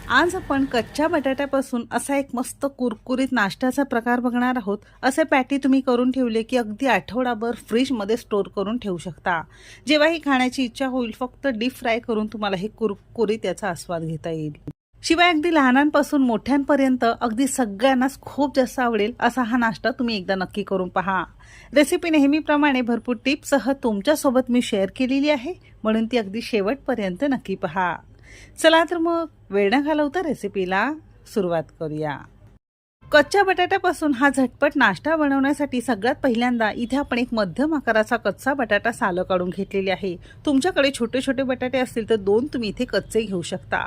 आज आपण कच्च्या बटाट्यापासून असा एक मस्त कुरकुरीत नाश्त्याचा प्रकार बघणार आहोत। असे पॅटी तुम्ही करून ठेवले की अगदी आठवडाभर फ्रीजमध्ये स्टोर करून ठेवू शकता। जेव्हाही खाण्याची इच्छा होईल फक्त डीप फ्राय करून तुम्हाला हे कुरकुरीत याचा आस्वाद घेता येईल। शिवाय अगदी लहानांपासून मोठ्यांपर्यंत अगदी सगळ्यांनाच खूप जास्त आवडेल असा हा नाश्ता तुम्ही एकदा नक्की करून पहा। रेसिपी नेहमीप्रमाणे भरपूर टिप्ससह तुमच्यासोबत मी शेअर केलेली आहे, म्हणून ती अगदी शेवटपर्यंत नक्की पहा। चला तर मग वेळ न घालवता रेसिपीला सुरुवात करूया। कच्च्या बटाट्यापासून हा झटपट नाश्ता बनवण्यासाठी सगळ्यात पहिल्यांदा इथे आपण एक मध्यम आकाराचा कच्चा बटाटा सालं काढून घेतलेली आहे। तुमच्याकडे छोटे छोटे बटाटे असतील तर दोन तुम्ही इथे कच्चे घेऊ शकता।